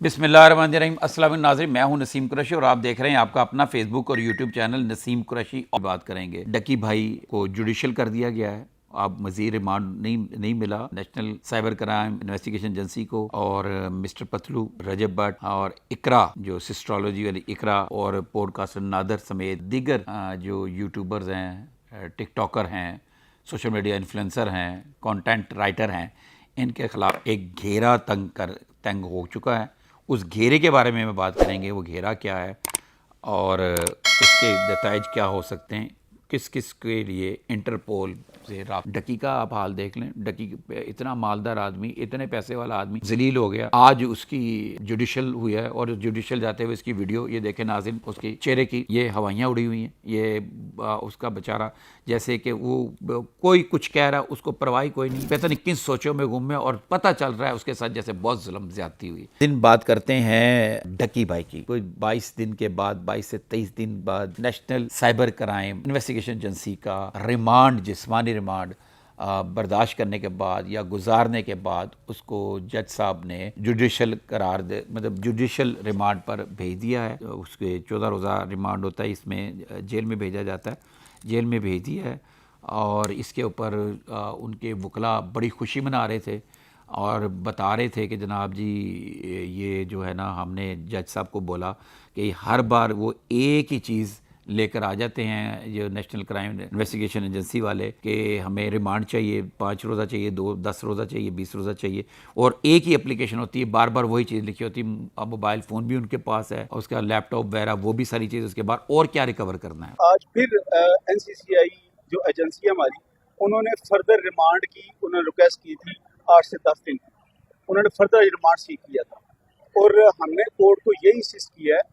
बिस्मिल्लाहिर्रहमानिर्रहीम। अस्सलाम वालेकुम नाज़रीन, मैं हूं नसीम कुरैशी और आप देख रहे हैं आपका अपना फेसबुक और यूट्यूब चैनल नसीम कुरैशी। और बात करेंगे डकी भाई को जुडिशल कर दिया गया है। अब मज़ीद रिमांड नहीं मिला national cyber crime investigation agency को, और मिस्टर पतलू, रजब भट्ट और इकरा जो सिस्ट्रोलॉजी वाली इकरा और पॉडकास्टर नादर समेत दीगर जो यूट्यूबर्स हैं, टिकटॉकर हैं, सोशल मीडिया इन्फ्लुएंसर हैं, कंटेंट राइटर हैं, इनके खिलाफ एक घेरा तंग हो चुका है। उस घेरे के बारे में बात करेंगे, वो घेरा क्या है और उसके नताइज क्या हो सकते हैं, किस किस के लिए इंटरपोल से डकी का आप हाल देख लें। डकी इतना मालदार आदमी, इतने पैसे वाला आदमी जलील हो गया। आज उसकी जुडिशल हुई है और जुडिशल जाते हुए इसकी वीडियो ये देखें नाज़रीन, उसके चेहरे की ये हवाइयाँ उड़ी हुई हैं। ये उसका बेचारा जैसे कि वो कोई कुछ कह रहा है, उसको परवाही कोई नहीं, पता नहीं किन सोचों में गुम है और पता चल रहा है उसके साथ जैसे बहुत जुल्म ज्यादती हुई। दिन बात करते हैं डकी भाई की। कोई 22 दिन के बाद, 22 से 23 दिन बाद national cyber crime investigation agency का रिमांड, जिस्मानी रिमांड बर्दाश्त करने के बाद या गुजारने के बाद उसको जज साहब ने जुडिशल करार दे, मतलब जुडिशल रिमांड पर भेज दिया है। उसके 14 रोज़ा रिमांड होता है, इसमें जेल में भेजा जाता है, जेल में भेज दिया है। और इसके ऊपर उनके वकला बड़ी खुशी मना रहे थे और बता रहे थे कि जनाब जी ये जो है ना, हमने जज साहब को बोला कि हर बार वो एक ही चीज़ लेकर आ जाते हैं जो नेशनल क्राइम इन्वेस्टिगेशन एजेंसी वाले, कि हमें रिमांड चाहिए, 5 रोज़ा चाहिए, 10 रोज़ा चाहिए, 20 रोज़ा चाहिए, और एक ही एप्लीकेशन होती है, बार बार वही चीज़ लिखी होती है। अब मोबाइल फ़ोन भी उनके पास है और उसका लैपटॉप वगैरह, वो भी सारी चीज़ उसके बाद, और क्या रिकवर करना है। आज फिर NCCI जो एजेंसी हमारी, उन्होंने फर्दर रिमांड की, उन्होंने रिक्वेस्ट की थी 8 से 10 दिन, उन्होंने फर्दर रिमांड सीख किया था। और हमने कोर्ट को ये इंसिस्ट किया है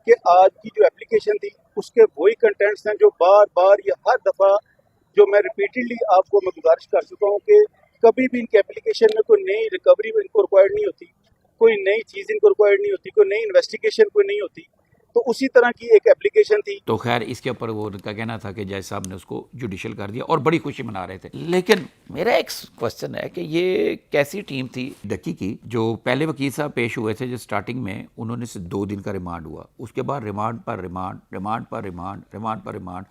कि आज की जो एप्लीकेशन थी उसके वही कंटेंट्स हैं जो बार बार या हर दफ़ा, जो मैं रिपीटेडली आपको मैं गुजारिश कर चुका हूँ कि कभी भी इनके एप्लीकेशन में कोई नई रिकवरी इनको रिक्वायर्ड नहीं होती, कोई नई चीज़ इनको रिक्वायर्ड नहीं होती, कोई नई इन्वेस्टिगेशन कोई नहीं होती। तो उसी तरह की एक एप्लीकेशन थी। तो खैर इसके ऊपर वो उनका कहना था कि जज साहब ने उसको जुडिशल कर दिया और बड़ी खुशी मना रहे थे। लेकिन मेरा एक क्वेश्चन है कि ये कैसी टीम थी डकी की, जो पहले वकील साहब पेश हुए थे जो स्टार्टिंग में, उन्होंने सिर्फ 2 दिन का रिमांड हुआ, उसके बाद रिमांड पर रिमांड, रिमांड पर रिमांड, रिमांड पर रिमांड।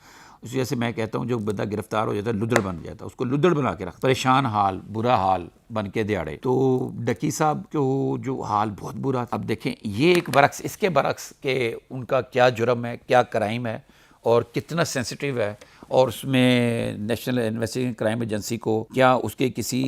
उस वजह से मैं कहता हूँ जो बंदा गिरफ्तार हो जाता है लुदड़ बन जाता है, उसको लुदड़ बना के रख, परेशान हाल, बुरा हाल बन के दिहाड़े। तो डकी साहब को जो हाल बहुत बुरा था। अब देखें ये एक बरक्स, इसके बरक्स के उनका क्या जुर्म है, क्या क्राइम है और कितना सेंसिटिव है, और उसमें नेशनल इन्वेस्टिगेशन क्राइम एजेंसी को क्या उसके किसी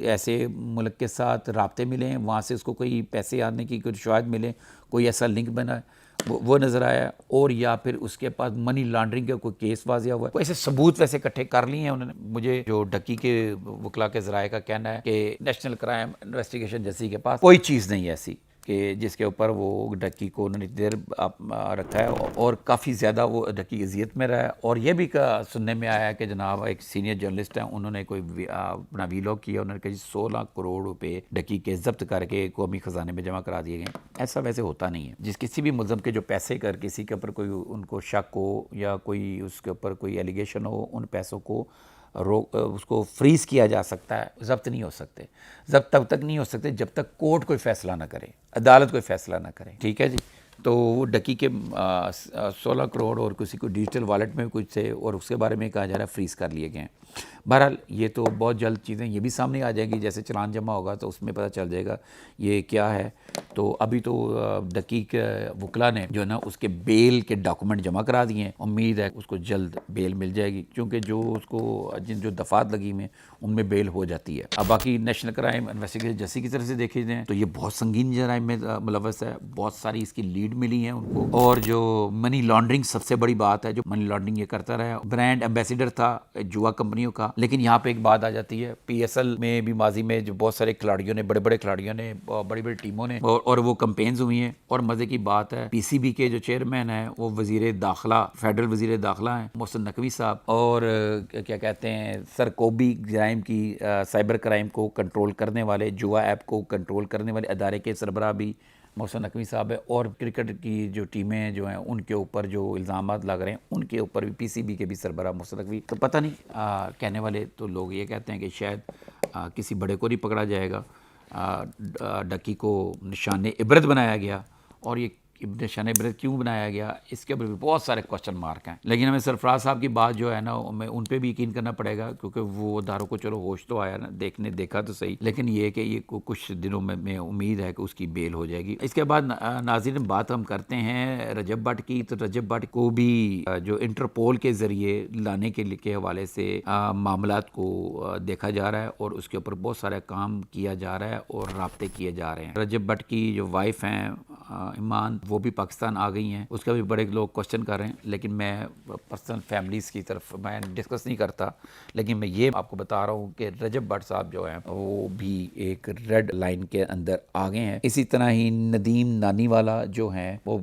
ऐसे मुल्क के साथ राब्ते मिले हैं, वहाँ से उसको कोई पैसे आने की कोई शवाहद मिले, कोई ऐसा लिंक बना वो नज़र आया, और या फिर उसके पास मनी लॉन्ड्रिंग का कोई केस वाजिया हुआ है। ऐसे सबूत वैसे इकट्ठे कर लिए हैं उन्होंने। मुझे जो डकी के वकला के ज़राए का कहना है कि नेशनल क्राइम इन्वेस्टिगेशन एजेंसी के पास कोई चीज़ नहीं है ऐसी कि जिसके ऊपर वो डकी को उन्होंने देर रखा है, और काफ़ी ज़्यादा वो डकी अजियत में रहा है। और ये भी सुनने में आया है कि जनाब एक सीनियर जर्नलिस्ट हैं, उन्होंने कोई अपना वीलॉग किया, उन्होंने कहा 16 करोड़ रुपए डकी के जब्त करके कौमी ख़जाने में जमा करा दिए गए। ऐसा वैसे होता नहीं है। जिस किसी भी मुलज़म के जो पैसे कर किसी के ऊपर कोई उनको शक हो या कोई उसके ऊपर कोई एलिगेशन हो, उन पैसों को उसको फ्रीज़ किया जा सकता है, जब्त नहीं हो सकते। जब्त तब तक नहीं हो सकते जब तक कोर्ट कोई फ़ैसला ना करे, अदालत कोई फ़ैसला ना करे। ठीक है जी। तो डकी के 16 करोड़ और किसी को डिजिटल वॉलेट में कुछ थे, और उसके बारे में कहा जा रहा है फ्रीज़ कर लिए गए हैं। बहरहाल ये तो बहुत जल्द चीज़ें ये भी सामने आ जाएंगी, जैसे चालान जमा होगा तो उसमें पता चल जाएगा ये क्या है। तो अभी तो डकी के वकला ने जो है ना उसके बेल के डॉक्यूमेंट जमा करा दिए हैं। उम्मीद है उसको जल्द बेल मिल जाएगी, क्योंकि जो उसको जिन जो दफ़ात लगी में उनमें बेल हो जाती है। अब बाकी नेशनल क्राइम इन्वेस्टिगेशन एजेंसी की तरफ से देखे जाए तो ये बहुत संगीन जराइम में मुलव्वस है, बहुत सारी इसकी लीड मिली है उनको। और जो मनी लॉन्ड्रिंग सबसे बड़ी बात है, जो मनी लॉन्ड्रिंग ये करता रहा, ब्रांड एम्बेसडर था जुआ कंपनियों का। लेकिन यहाँ पे एक बात आ जाती है, PSL में भी माजी में जो बहुत सारे खिलाड़ियों ने, बड़े बड़े खिलाड़ियों ने, बड़ी बड़ी टीमों ने, और वो कंपेन्स हुई हैं। और मज़े की बात है PCB के जो चेयरमैन है वो वज़ीर दाखिला, फेडरल वज़ीर दाखिला हैं मोहसिन नकवी साहब, और क्या कहते हैं सरकोबी क्राइम की साइबर क्राइम को कंट्रोल करने वाले, जुआ ऐप को कंट्रोल करने वाले अदारे के सरबराह भी मोहसिन नकवी साहब है। और क्रिकेट की जो टीमें जो हैं उनके ऊपर जो इल्ज़ामात लग रहे हैं उनके ऊपर भी PCB के भी सरबराह मोहसिन नकवी। तो पता नहीं कहने वाले तो लोग ये कहते हैं कि शायद किसी बड़े को नहीं पकड़ा जाएगा, डक्की को निशान इबरत बनाया गया, और ये निशान इबरत क्यों बनाया गया इसके ऊपर भी बहुत सारे क्वेश्चन मार्क हैं। लेकिन हमें सरफराज साहब की बात जो है ना, हमें उन पे भी यकीन करना पड़ेगा, क्योंकि वो दारों को चलो होश तो आया ना, देखा तो सही, लेकिन ये कि ये कुछ दिनों में उम्मीद है कि उसकी बेल हो जाएगी। इसके बाद नाज़रीन बात हम करते हैं रजब भट्ट की। तो रजब भट्ट को भी जो इंटरपोल के ज़रिए लाने के हवाले से मामलात को देखा जा रहा है, और उसके ऊपर बहुत सारा काम किया जा रहा है और राब्ते किए जा रहे हैं। रजब भट्ट की जो वाइफ हैं ईमान, वो भी पाकिस्तान आ गई हैं, उसका भी बड़े लोग क्वेश्चन कर रहे हैं, लेकिन मैं पर्सनल फैमिलीज़ की तरफ मैं डिस्कस नहीं करता। लेकिन मैं ये आपको बता रहा हूँ कि रजब भट्ट साहब जो हैं वो भी एक रेड लाइन के अंदर आ गए हैं। इसी तरह ही नदीम नानीवाला जो हैं वो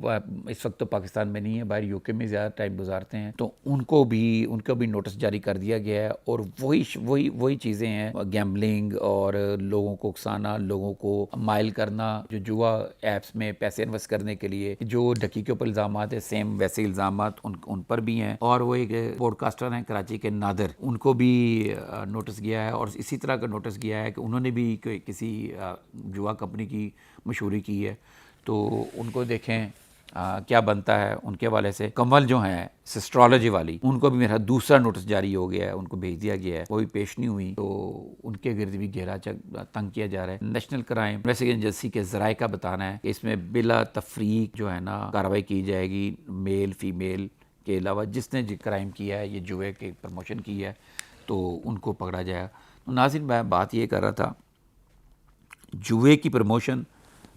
इस वक्त तो पाकिस्तान में नहीं है, बाहर यूके में ज़्यादा टाइम गुजारते हैं, तो उनको भी नोटिस जारी कर दिया गया है। और वही चीज़ें हैं, गैम्बलिंग और लोगों को उकसाना, लोगों को माइल करना, जो जुआ ऐप्स में पैसे इन्वेस्ट करने के लिए जो डक्की के ऊपर इल्ज़ामात है, सेम वैसे इल्ज़ामात उन पर भी हैं। और वो एक पॉडकास्टर हैं कराची के नादर, उनको भी नोटिस गया है, और इसी तरह का नोटिस गया है कि उन्होंने भी किसी जुआ कंपनी की मशहूरी की है, तो उनको देखें क्या बनता है उनके हवाले से। कमल जो हैं एस्ट्रोलॉजी वाली, उनको भी मेरा दूसरा नोटिस जारी हो गया है, उनको भेज दिया गया है, कोई पेश नहीं हुई, तो उनके गिर्द भी गहरा तंग किया जा रहा है। नेशनल क्राइम इन्वेस्टिगेशन एजेंसी के ज़राए का बताना है कि इसमें बिला तफरीक जो है ना कार्रवाई की जाएगी, मेल फीमेल के अलावा जिसने क्राइम किया है, ये जुए के प्रमोशन की है, तो उनको पकड़ा जाएगा। तो नाज़रीन मैं बात ये कर रहा था, जुए की प्रमोशन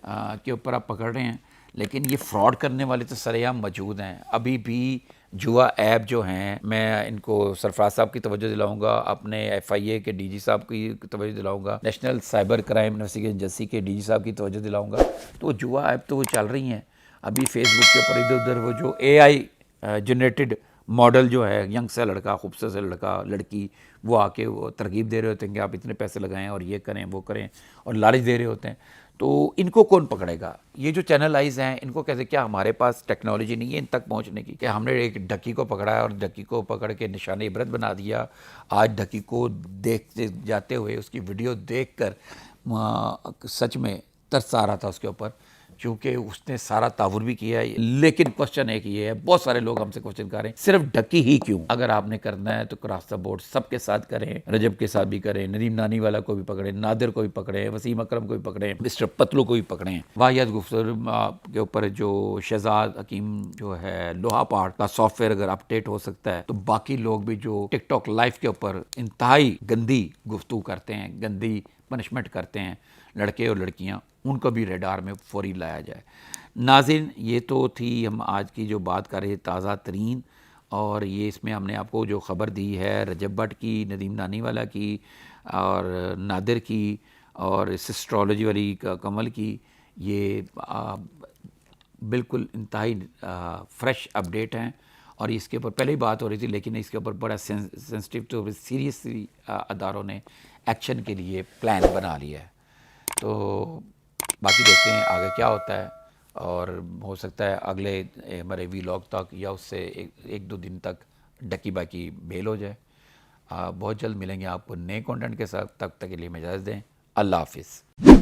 के ऊपर आप पकड़ रहे हैं, लेकिन ये फ्रॉड करने वाले तो सरेआम मौजूद हैं। अभी भी जुआ ऐप जो हैं, मैं इनको सरफराज साहब की तवज्जो दिलाऊंगा, अपने FIA के DG साहब की तवज्जो दिलाऊंगा, national cyber crime investigation agency के DG साहब की तवज्जो दिलाऊंगा। तो जुआ ऐप तो वो चल रही हैं अभी फेसबुक के ऊपर, इधर उधर वो जो AI जनरेटेड मॉडल जो है, यंग सा लड़का, खूबसूरत सा लड़का लड़की, वो आके वो तरगीब दे रहे होते हैं कि आप इतने पैसे लगाएं और ये करें वो करें, और लालच दे रहे होते हैं। तो इनको कौन पकड़ेगा? ये जो चैनलाइज हैं, इनको कैसे, क्या हमारे पास टेक्नोलॉजी नहीं है इन तक पहुंचने की? क्या हमने एक डक्की को पकड़ा है और डक्की को पकड़ के निशान इबरत बना दिया? आज डक्की को देखते जाते हुए उसकी वीडियो देखकर सच में तरस आ रहा था उसके ऊपर, क्योंकि उसने सारा तावुर भी किया है। लेकिन क्वेश्चन एक ये है, बहुत सारे लोग हमसे क्वेश्चन कर रहे हैं, सिर्फ डक्की ही क्यों? अगर आपने करना है तो क्रॉस द बोर्ड सबके साथ करें, रजब के साथ भी करें, नदीम नानीवाला को भी पकड़ें, नादिर को भी पकड़ें, वसीम अकरम को भी पकड़ें, मिस्टर पतलू को भी पकड़ें। वाहियात गुफ्तगू के ऊपर जो शहजाद हकीम जो है लोहा पार्ट का सॉफ्टवेयर अगर अपडेट हो सकता है, तो बाकी लोग भी जो टिकटॉक लाइव के ऊपर इंतहाई गंदी गुफ्तगू करते हैं, गंदी पनिशमेंट करते हैं लड़के और लड़कियां, उनको भी रेडार में फौरी लाया जाए। नाज़रीन ये तो थी हम आज की जो बात कर रहे ताज़ा तरीन, और ये इसमें हमने आपको जो ख़बर दी है रजब भट्ट की, नदीम नानीवाला की, और नादिर की, और एस्ट्रोलॉजी वाली कमल की, ये बिल्कुल इंतहाई फ्रेश अपडेट हैं। और इसके ऊपर पहले ही बात हो रही थी, लेकिन इसके ऊपर बड़ा सेंसिटिव तो सीरियसली अदारों ने एक्शन के लिए प्लान बना लिया है। तो बाकी देखते हैं आगे क्या होता है, और हो सकता है अगले हमारे व्लॉग तक या उससे एक दो दिन तक डक्की बाकी बेल हो जाए। बहुत जल्द मिलेंगे आपको नए कंटेंट के साथ, तब तक के लिए मैं इजाज़त दें। अल्लाह हाफिज़।